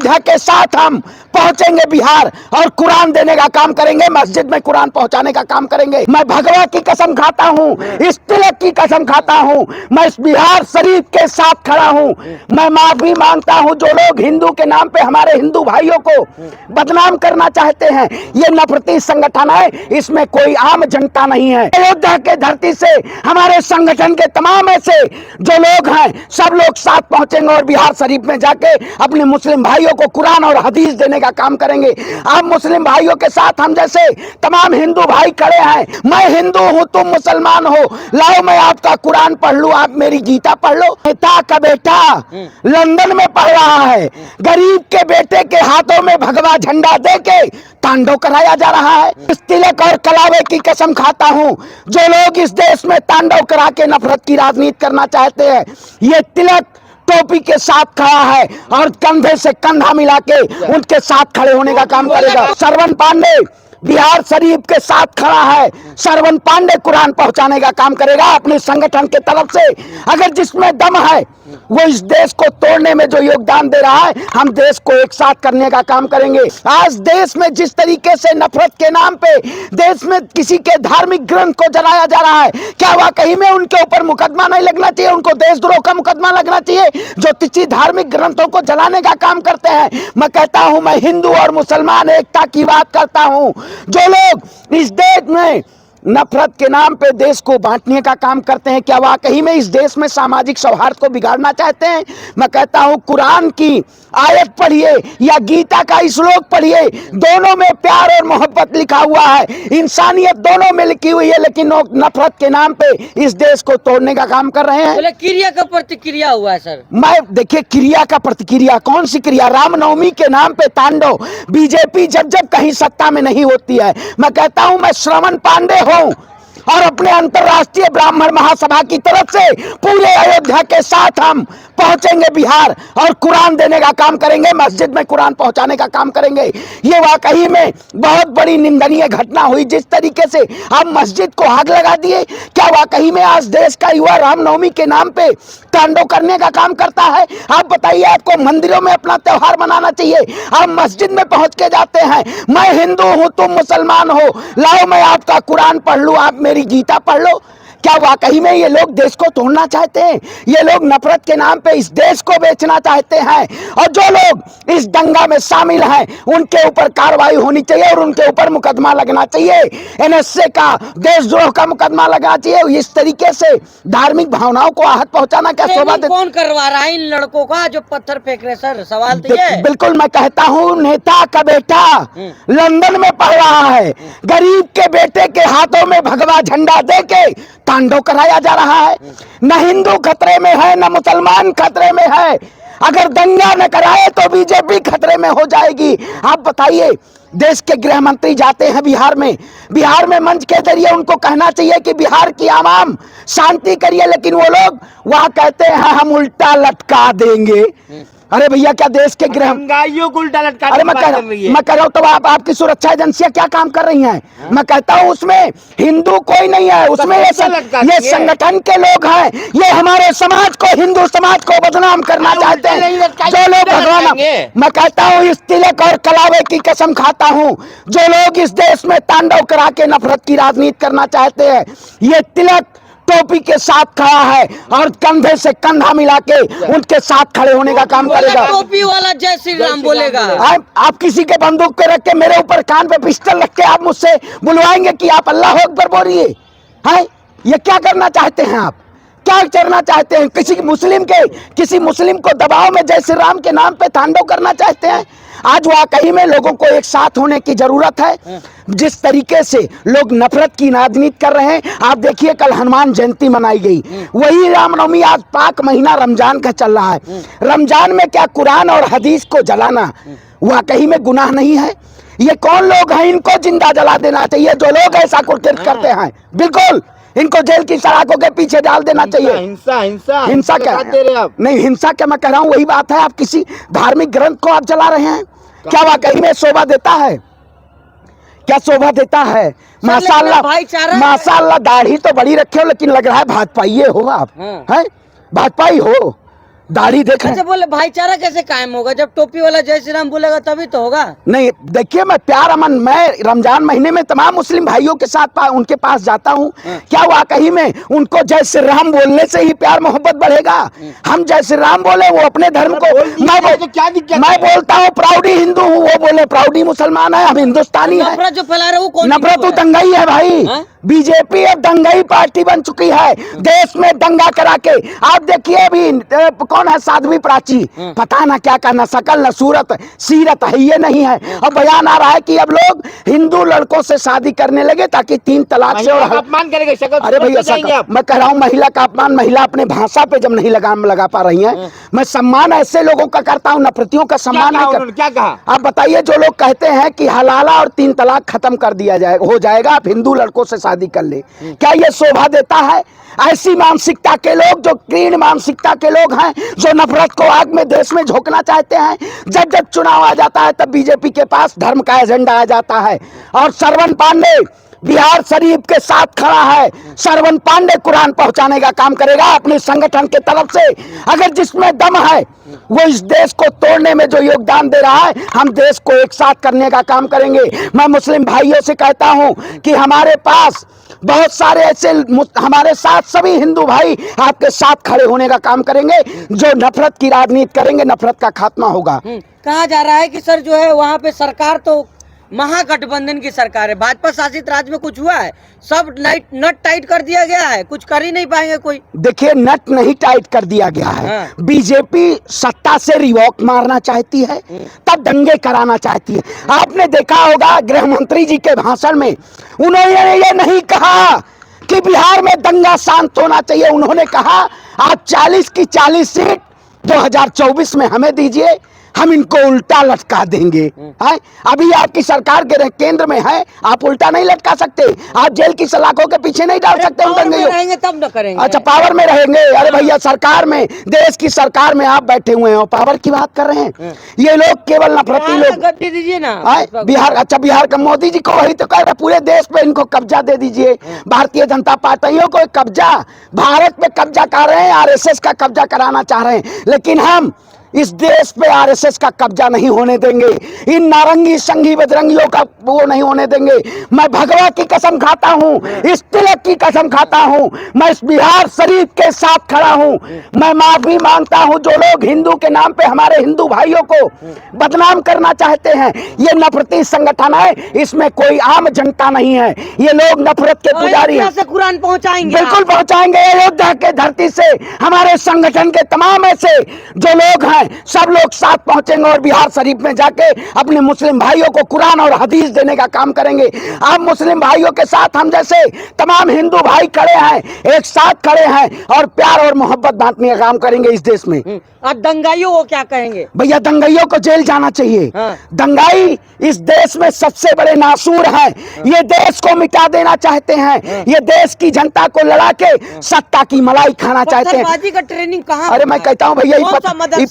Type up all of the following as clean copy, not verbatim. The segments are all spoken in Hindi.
अयोध्या के साथ हम पहुंचेंगे बिहार और कुरान देने का काम करेंगे, मस्जिद में कुरान पहुंचाने का काम करेंगे। मैं भगवा की कसम खाता हूं, इस तिलक की कसम खाता हूं, मैं इस बिहार शरीफ के साथ खड़ा हूं। मैं माफी मांगता हूं जो लोग हिंदू के नाम पे हमारे हिंदू भाइयों को बदनाम करना चाहते हैं। ये नफरती संगठन है, इसमें कोई आम जनता नहीं है। अयोध्या के धरती से हमारे संगठन के तमाम ऐसे जो लोग हैं सब लोग साथ पहुंचेंगे और बिहार शरीफ में जाके अपने मुस्लिम भाइयों को कुरान और हदीस देने का काम करेंगे। आप मुस्लिम भाइयों के साथ हम जैसे तमाम हिंदू भाई खड़े हैं। मैं हिंदू हूं, तुम मुसलमान हो, लाओ मैं आपका कुरान पढ़ लूं, आप मेरी गीता पढ़ लो। नेता का बेटा लंदन में पढ़ रहा है, गरीब के बेटे के हाथों में भगवा झंडा देके तांडव कराया जा रहा है। इस तिलक और कलावे की कसम खाता हूं जो लोग इस देश में तांडव करा के नफरत की राजनीति करना चाहते हैं, ये तिलक टोपी के साथ खड़ा है और कंधे से कंधा मिला के उनके साथ खड़े होने का काम करेगा। श्रवण पांडे बिहार शरीफ के साथ खड़ा है, श्रवण पांडे कुरान पहुंचाने का काम करेगा अपने संगठन के तरफ से। अगर जिसमें दम है वो इस देश को तोड़ने में जो योगदान दे रहा है, हम देश को एक साथ करने का काम करेंगे। आज देश में जिस तरीके से नफरत के नाम पे देश में किसी के धार्मिक ग्रंथ को जलाया जा रहा है, क्या वाकई में उनके ऊपर मुकदमा नहीं लगना चाहिए? उनको देशद्रोह का मुकदमा लगना चाहिए जो किसी धार्मिक ग्रंथों को जलाने का काम करते हैं। मैं कहता हूं, मैं हिंदू और मुसलमान एकता की बात करता हूं। जो लोग इस देश में नफरत के नाम पे देश को बांटने का काम करते हैं, क्या वाकई में इस देश में सामाजिक सौहार्द को बिगाड़ना चाहते हैं? मैं कहता हूं, कुरान की आयत पढ़िए या गीता का श्लोक पढ़िए, दोनों में प्यार और मोहब्बत लिखा हुआ है, इंसानियत दोनों में लिखी हुई है, लेकिन लोग नफरत के नाम पे इस देश को तोड़ने का काम कर रहे हैं। बोले क्रिया का प्रतिक्रिया हुआ है सर। मैं देखिए, क्रिया का प्रतिक्रिया कौन सी क्रिया? रामनवमी के नाम पे तांडव। बीजेपी जब जब कहीं सत्ता में नहीं होती है, मैं कहता हूं, मैं श्रवण पांडे हूं और अपने अंतर्राष्ट्रीय ब्राह्मण महासभा की तरफ से पूरे अयोध्या के साथ हम पहुंचेंगे बिहार और कुरान देने का काम करेंगे, मस्जिद में कुरान पहुंचाने का काम करेंगे। ये वाकई में बहुत बड़ी निंदनीय घटना हुई जिस तरीके से आप मस्जिद को आग लगा दिए। क्या वाकई में आज देश का युवा रामनवमी के नाम पे तांडव करने का काम करता है? आप बताइए, आपको मंदिरों में अपना त्योहार मनाना चाहिए, आप मस्जिद में पहुंच के जाते हैं। मैं हिंदू हूं, तुम मुसलमान हो, लाओ मैं आपका कुरान पढ़ लूं, आप मेरी गीता पढ़ लो। क्या वाकई में ये लोग देश को तोड़ना चाहते हैं? ये लोग नफरत के नाम पे इस देश को बेचना चाहते हैं। और जो लोग इस दंगा में शामिल हैं उनके ऊपर कार्रवाई होनी चाहिए और उनके ऊपर मुकदमा लगना चाहिए। एनएसए का देशद्रोह का मुकदमा लगना चाहिए। इस तरीके से धार्मिक भावनाओं को आहत पहुंचाना क्या शोभा देता? कौन करवा रहा है इन लड़कों का जो पत्थर फेंक रहे? सर सवाल तो ये। बिल्कुल, मैं कहता हूँ, नेता का बेटा लंदन में पढ़ रहा है, गरीब के बेटे के हाथों में भगवा झंडा देके तांडव कराया जा रहा है। न हिंदू खतरे में है, न मुसलमान खतरे में है। अगर दंगा न कराए तो बीजेपी खतरे में हो जाएगी। आप बताइए, देश के गृह मंत्री जाते हैं बिहार में मंच के जरिए उनको कहना चाहिए कि बिहार की आवाम शांति करिए, लेकिन वो लोग वहां कहते हैं हम उल्टा लटका देंगे। अरे भैया, क्या देश के गृह को उल्टा लटका? अरे मैं कह रहा हूँ, तो आपकी सुरक्षा एजेंसियां क्या काम कर रही हैं? मैं कहता हूँ, उसमें हिंदू कोई नहीं है, उसमें ये संगठन के लोग हैं। ये हमारे समाज को, हिंदू समाज को बदनाम करना चाहते हैं जो लोग भगवान। मैं कहता हूँ, इस तिलक और कलावे की कसम खाता हूँ जो लोग इस देश में तांडव करा के नफरत की राजनीति करना चाहते हैं, ये तिलक टोपी के साथ खड़ा है और कंधे से कंधा मिला के उनके साथ खड़े होने का काम करेगा। टोपी वाला जय श्री राम बोलेगा। आप किसी के बंदूक पे रख के मेरे ऊपर कान पे पिस्टल रख के आप मुझसे बुलवाएंगे कि आप अल्लाह अकबर बोलिए? हैं, ये क्या करना चाहते हैं? आप क्या करना चाहते हैं? किसी मुस्लिम को दबाव में जय श्री राम के नाम पे तांडव करना चाहते हैं? आज वाकई में लोगों को एक साथ होने की जरूरत है। जिस तरीके से लोग नफरत की राजनीति कर रहे हैं, आप देखिए, कल हनुमान जयंती मनाई गई, वही रामनवमी आज पाक महीना रमजान का चल रहा है। रमजान में क्या कुरान और हदीस को जलाना वाकई में गुनाह नहीं है? ये कौन लोग हैं? इनको जिंदा जला देना चाहिए जो लोग ऐसा कुकृत्य करते हैं। बिल्कुल, इनको जेल की सलाखों के पीछे डाल देना चाहिए। हिंसा क्या नहीं, हिंसा क्या मैं कह रहा हूँ वही बात है। आप किसी धार्मिक ग्रंथ को आप जला रहे हैं, क्या वाकई में शोभा देता है? क्या शोभा देता है? माशाअल्लाह दाढ़ी तो बड़ी रखे हो, लेकिन लग रहा है भाजपाई हो आप, हैं? भाजपाई हो, दाढ़ी देख रहे अच्छा हैं? बोले भाईचारा कैसे कायम होगा जब टोपी वाला जय श्री राम बोलेगा तभी तो होगा। नहीं देखिए, मैं प्यार अमन, मैं रमजान महीने में तमाम मुस्लिम भाइयों के साथ उनके पास जाता हूँ। क्या वाकई में उनको जय श्री राम बोलने से ही प्यार मोहब्बत बढ़ेगा? हम जय श्री राम बोले, वो अपने धर्म को, तो क्या दिक्कत मैं बोलता हूँ प्राउडी हिंदू हूँ, वो बोले प्राउडी मुसलमान है, हम हिंदुस्तानी है। नफरत जो फैला रहे वो कौन नफरत हिंदू तो है? दंगाई है भाई। हाँ? बीजेपी अब दंगाई पार्टी बन चुकी है, देश में दंगा करा के। आप देखिए अभी कौन है साध्वी प्राची, पता ना क्या का, न शकल न सूरत, सीरत है ये नहीं है। और बयान आ रहा है कि अब लोग हिंदू लड़कों से शादी करने लगे ताकि 3 तलाक से, और अपमान करेगा शक्ल। अरे भैया जाएंगे आप। मैं कह रहा हूँ महिला का अपमान, महिला अपने भाषा पे जब नहीं लगा पा रही हैं, मैं सम्मान ऐसे लोगों का करता हूँ, नफरतियों का सम्मान नहीं कर। क्या कहा? आप बताइए, जो लोग कहते हैं कि हलाला और 3 तलाक खत्म कर दिया जाएगा, हो जाएगा, आप हिंदू लड़कों से शादी कर ले, क्या ये शोभा देता है? ऐसी मानसिकता के लोग, जो क्रीण मानसिकता के लोग हैं, जो नफरत को आग में देश में झोंकना चाहते हैं, जब जब चुनाव आ जाता है तब बीजेपी के पास धर्म का एजेंडा आ जाता है। और श्रवण पांडे बिहार शरीफ के साथ खड़ा है। श्रवण पांडे कुरान पहुंचाने का काम करेगा अपने संगठन के तरफ से। अगर जिसमें दम है वो इस देश को तोड़ने में जो योगदान दे रहा है, हम देश को एक साथ करने का काम करेंगे। मैं मुस्लिम भाइयों से कहता हूं कि हमारे पास बहुत सारे ऐसे, हमारे साथ सभी हिंदू भाई आपके साथ खड़े होने का काम करेंगे, जो नफरत की राजनीति करेंगे, नफरत का खात्मा होगा। कहा जा रहा है कि सर जो है वहाँ पे सरकार तो महागठबंधन की सरकार है, भाजपा शासित राज्य में कुछ हुआ है? सब नट टाइट कर दिया गया है, कुछ कर ही नहीं पाएंगे कोई। देखिए, नट नहीं टाइट कर दिया गया है। बीजेपी सत्ता से रिवॉक मारना चाहती है, तब दंगे कराना चाहती है। आपने देखा होगा गृह मंत्री जी के भाषण में उन्होंने ये नहीं कहा कि बिहार में दंगा शांत होना चाहिए। उन्होंने कहा आप 40 की 40 सीट 2024 में हमें दीजिए, हम इनको उल्टा लटका देंगे। है? अभी आपकी सरकार के केंद्र में है, आप उल्टा नहीं लटका सकते, आप जेल की सलाखों के पीछे नहीं डाल सकते। पावर में रहेंगे तब न करेंगे। अच्छा, पावर में रहेंगे? अरे भैया, सरकार में, देश की सरकार में आप बैठे हुए हैं और पावर की बात कर रहे हैं। ये लोग केवल नफरती लोग। गद्दी दीजिए ना बिहार, अच्छा बिहार का मोदी जी को वही तो कह रहे, पूरे देश पे इनको कब्जा दे दीजिए। भारतीय जनता पार्टियों को कब्जा, भारत पे कब्जा कर रहे हैं, आरएसएस का कब्जा कराना चाह रहे हैं, लेकिन हम इस देश पे आरएसएस का कब्जा नहीं होने देंगे। इन नारंगी संघी बजरंगियों का वो नहीं होने देंगे। मैं भगवा की कसम खाता हूँ, इस तिलक की कसम खाता हूँ, मैं इस बिहार शरीफ के साथ खड़ा हूँ। मैं माफी मांगता हूँ जो लोग हिंदू के नाम पे हमारे हिंदू भाइयों को बदनाम करना चाहते हैं। ये नफरती संगठन है, इसमें कोई आम जनता नहीं है। ये लोग नफरत के पुजारी हैं। कुरान पहुंचाएंगे, बिल्कुल पहुंचाएंगे। अयोध्या के धरती से हमारे संगठन के तमाम ऐसे जो लोग हैं, सब लोग साथ पहुंचेंगे और बिहार शरीफ में जाके अपने मुस्लिम भाइयों को कुरान और हदीस देने का काम करेंगे। आप मुस्लिम भाइयों के साथ हम जैसे तमाम हिंदू भाई खड़े हैं, एक साथ खड़े हैं और प्यार और मोहब्बत बांटने का काम करेंगे इस देश में। और दंगाइयों को क्या कहेंगे? भैया, दंगाइयों को जेल जाना चाहिए। दंगाई इस देश में सबसे बड़े नासूर हैं। ये देश को मिटा देना चाहते हैं, ये देश की जनता को लड़ा के सत्ता की मलाई खाना चाहते हैं। पत्थरबाजी का ट्रेनिंग कहाँ? अरे मैं कहता हूँ भैया,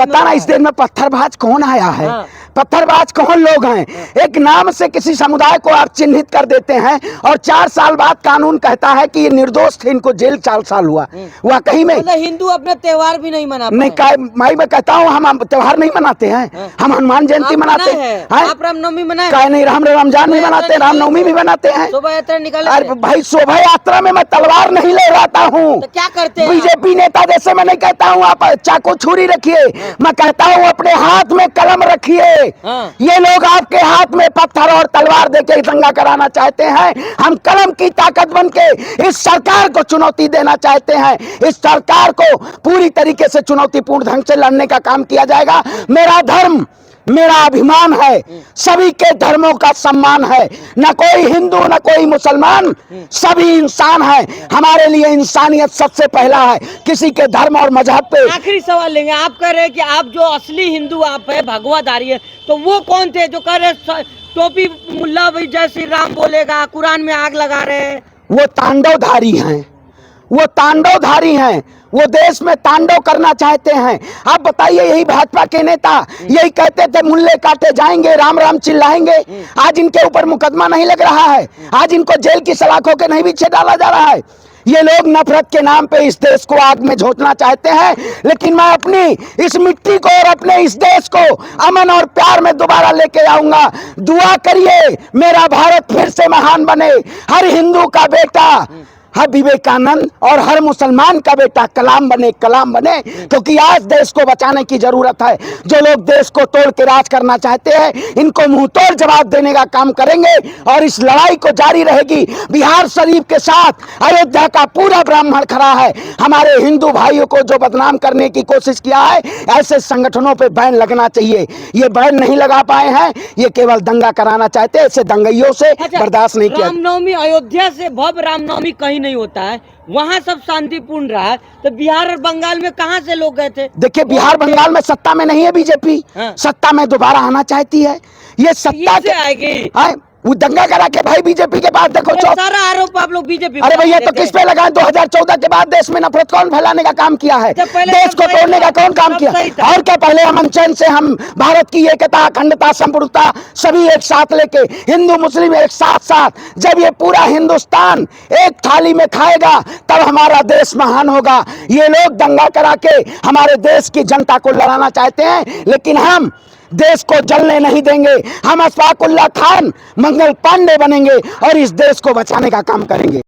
पता ना इस देश में पत्थरबाज कौन आया है? पत्थरबाज कौन लोग हैं? एक नाम से किसी समुदाय को आप चिन्हित कर देते हैं और 4 साल बाद कानून कहता है कि ये निर्दोष थे, इनको जेल 4 साल हुआ। वाकई में हिंदू अपने त्योहार भी नहीं मना नहीं, मैं कहता हूँ हम त्योहार नहीं मनाते हैं, हम हनुमान जयंती मनाते हैं। आप रामनवमी मनाए? कहे नहीं, हम रमजान भी मनाते हैं, रामनवमी भी मनाते हैं। शोभा यात्रा निकाले? अरे भाई, शोभा यात्रा में मैं तलवार नहीं ले जाता हूँ। तो क्या करते हैं? बीजेपी नेता जैसे मैं नहीं कहता हूँ आप चाकू छुरी रखिए, मैं कहता हूँ अपने हाथ में कलम रखिए। ये लोग आपके हाथ में पत्थर और तलवार देके दंगा कराना चाहते हैं, हम कलम की ताकत बनके इस सरकार को चुनौती देना चाहते हैं। इस सरकार को पूरी तरीके से चुनौतीपूर्ण ढंग से लड़ने का काम किया जाएगा। मेरा धर्म, मेरा अभिमान है, सभी के धर्मों का सम्मान है, न कोई हिंदू न कोई मुसलमान, सभी इंसान हैं। हमारे लिए इंसानियत सबसे पहला है, किसी के धर्म और मजहब पे। आखिरी सवाल लेंगे, आप कह रहे हैं कि आप जो असली हिंदू आप है, भगवाधारी है, तो वो कौन थे जो कह रहे टोपी मुल्ला भाई जय श्री राम बोलेगा, कुरान में आग लगा रहे हैं? वो तांडवधारी हैं, वो तांडवधारी हैं, वो देश में तांडव करना चाहते हैं। आप बताइए, यही भाजपा के नेता यही कहते थे मुल्ले काटे जाएंगे, राम राम चिल्लाएंगे। आज इनके ऊपर मुकदमा नहीं लग रहा है, आज इनको जेल की सलाखों के नहीं पीछे डाला जा रहा है। ये लोग नफरत के नाम पे इस देश को आग में झोंकना चाहते हैं, लेकिन मैं अपनी इस मिट्टी को और अपने इस देश को अमन और प्यार में दोबारा लेके आऊंगा। दुआ करिए मेरा भारत फिर से महान बने, हर हिंदू का बेटा हर विवेकानंद और हर मुसलमान का बेटा कलाम बने, क्योंकि आज देश को बचाने की जरूरत है। जो लोग देश को तोड़ के राज करना चाहते हैं, इनको मुंह तोड़ जवाब देने का काम करेंगे और इस लड़ाई को जारी रहेगी। बिहार शरीफ के साथ अयोध्या का पूरा ब्राह्मण खड़ा है। हमारे हिंदू भाइयों को जो बदनाम करने की कोशिश किया है, ऐसे संगठनों पर बैन लगना चाहिए। ये बैन नहीं लगा पाए हैं, ये केवल दंगा कराना चाहते हैं। ऐसे दंगइयों से बर्दाश्त नहीं किया। रामनवमी अयोध्या से भव्य रामनवमी कहीं नहीं होता है, वहाँ सब शांतिपूर्ण रहा है, तो बिहार और बंगाल में कहाँ से लोग गए थे? देखिए, बिहार बंगाल में सत्ता में नहीं है बीजेपी, हाँ। सत्ता में दोबारा आना चाहती है। ये सत्ता से आएगी। वो दंगा करा के भाई बीजेपी के बाद देखो सारा आरोप आप लोग बीजेपी। अरे भैया, तो किस पे लगाए? 2014 के बाद देश में नफरत कौन फैलाने का काम किया है? देश को तोड़ने का कौन काम किया? और क्या पहले अमन चैन से हम भारत की एकता, अखंडता, संप्रभुता सभी एक साथ लेके, हिंदू मुस्लिम एक साथ जब ये पूरा हिंदुस्तान एक थाली में खाएगा, तब हमारा देश महान होगा। ये लोग दंगा करा के हमारे देश की जनता को लड़ाना चाहते हैं, लेकिन हम देश को जलने नहीं देंगे। हम अशफाकुल्लाह खान, मंगल पांडे बनेंगे और इस देश को बचाने का काम करेंगे।